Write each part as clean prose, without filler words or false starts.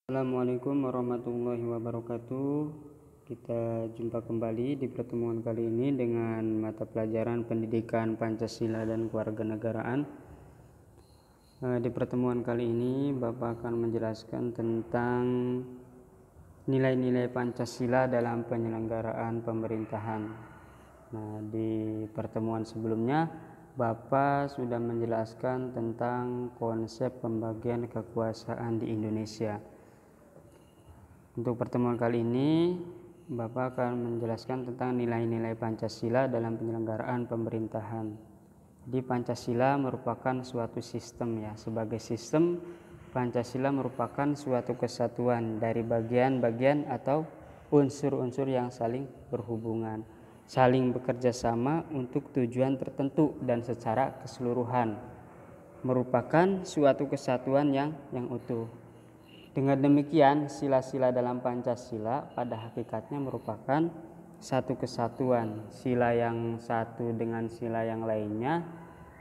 Assalamualaikum warahmatullahi wabarakatuh. Kita jumpa kembali di pertemuan kali ini dengan mata pelajaran Pendidikan Pancasila dan Kewarganegaraan. Di pertemuan kali ini Bapak akan menjelaskan tentang nilai-nilai Pancasila dalam penyelenggaraan pemerintahan. Di pertemuan sebelumnya Bapak sudah menjelaskan tentang konsep pembagian kekuasaan di Indonesia. Untuk pertemuan kali ini, Bapak akan menjelaskan tentang nilai-nilai Pancasila dalam penyelenggaraan pemerintahan. Jadi Pancasila merupakan suatu sistem ya. Sebagai sistem, Pancasila merupakan suatu kesatuan dari bagian-bagian atau unsur-unsur yang saling berhubungan, saling bekerja sama untuk tujuan tertentu dan secara keseluruhan. Merupakan suatu kesatuan yang utuh. Dengan demikian, sila-sila dalam Pancasila pada hakikatnya merupakan satu kesatuan. Sila yang satu dengan sila yang lainnya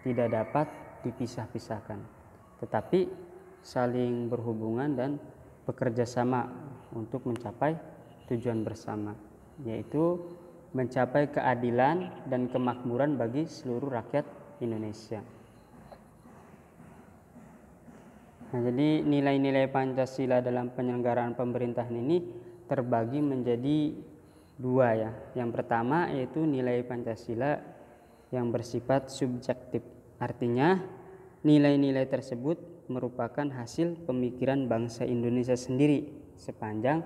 tidak dapat dipisah-pisahkan, tetapi saling berhubungan dan bekerja sama untuk mencapai tujuan bersama, yaitu mencapai keadilan dan kemakmuran bagi seluruh rakyat Indonesia. Jadi nilai-nilai Pancasila dalam penyelenggaraan pemerintahan ini terbagi menjadi dua ya. Yang pertama yaitu nilai Pancasila yang bersifat subjektif. Artinya nilai-nilai tersebut merupakan hasil pemikiran bangsa Indonesia sendiri sepanjang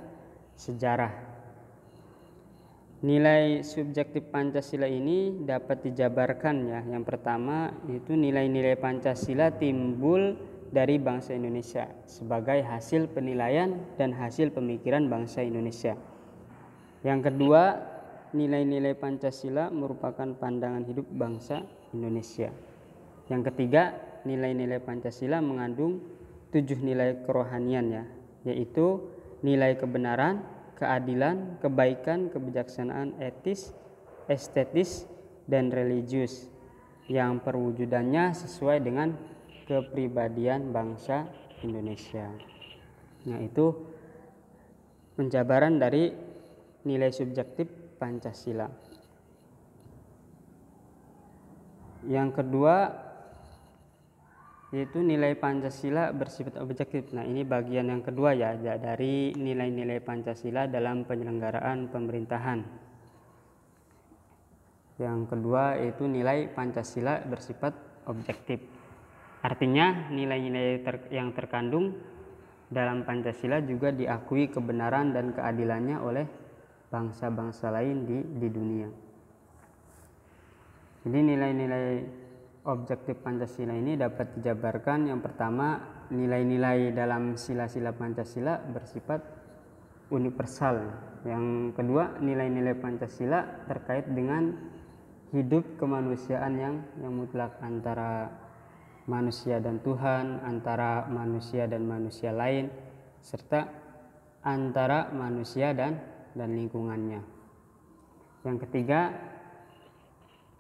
sejarah. Nilai subjektif Pancasila ini dapat dijabarkan ya. Yang pertama yaitu nilai-nilai Pancasila timbul dari bangsa Indonesia sebagai hasil penilaian dan hasil pemikiran bangsa Indonesia. Yang kedua, nilai-nilai Pancasila merupakan pandangan hidup bangsa Indonesia. Yang ketiga, nilai-nilai Pancasila mengandung 7 nilai kerohanian ya, yaitu nilai kebenaran, keadilan, kebaikan, kebijaksanaan, etis, estetis, dan religius yang perwujudannya sesuai dengan kepribadian bangsa Indonesia. Itu penjabaran dari nilai subjektif Pancasila. Yang kedua yaitu nilai Pancasila bersifat objektif. Ini bagian yang kedua ya dari nilai-nilai Pancasila dalam penyelenggaraan pemerintahan. Yang kedua yaitu nilai Pancasila bersifat objektif. Artinya nilai-nilai yang terkandung dalam Pancasila juga diakui kebenaran dan keadilannya oleh bangsa-bangsa lain di dunia. Jadi nilai-nilai objektif Pancasila ini dapat dijabarkan. Yang pertama, nilai-nilai dalam sila-sila Pancasila bersifat universal. Yang kedua, nilai-nilai Pancasila terkait dengan hidup kemanusiaan yang mutlak antara manusia dan Tuhan, antara manusia dan manusia lain, serta antara manusia dan lingkungannya. Yang ketiga,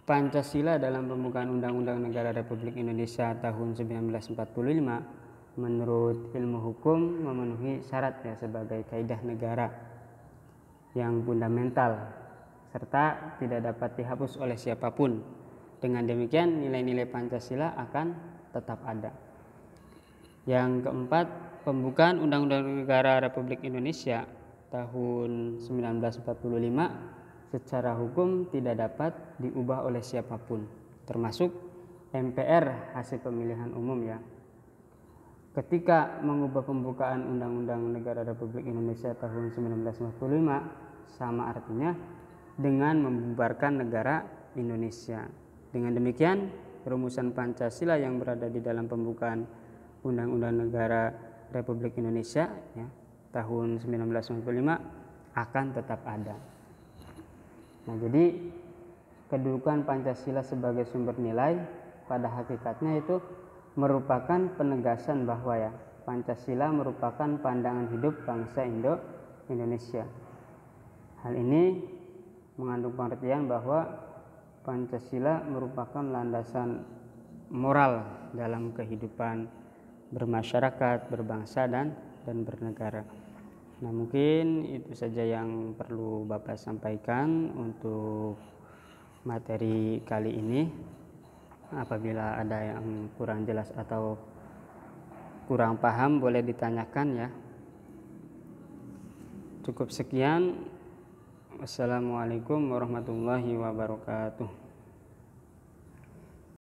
Pancasila dalam pembukaan Undang-Undang Negara Republik Indonesia tahun 1945 menurut ilmu hukum memenuhi syarat ya sebagai kaidah negara yang fundamental serta tidak dapat dihapus oleh siapapun. Dengan demikian nilai-nilai Pancasila akan tetap ada. Yang keempat, pembukaan Undang-Undang Negara Republik Indonesia tahun 1945 secara hukum tidak dapat diubah oleh siapapun, termasuk MPR hasil pemilihan umum ya. Ketika mengubah pembukaan Undang-Undang Negara Republik Indonesia tahun 1945 sama artinya dengan membubarkan negara Indonesia. Dengan demikian, rumusan Pancasila yang berada di dalam pembukaan Undang-Undang Negara Republik Indonesia ya, tahun 1945 akan tetap ada. Jadi kedudukan Pancasila sebagai sumber nilai pada hakikatnya itu merupakan penegasan bahwa ya Pancasila merupakan pandangan hidup bangsa Indonesia. Hal ini mengandung pengertian bahwa Pancasila merupakan landasan moral dalam kehidupan bermasyarakat, berbangsa, dan dan bernegara. Nah, mungkin itu saja yang perlu Bapak sampaikan untuk materi kali ini. Apabila ada yang kurang jelas atau kurang paham boleh ditanyakan ya. Cukup sekian. Wassalamualaikum warahmatullahi wabarakatuh.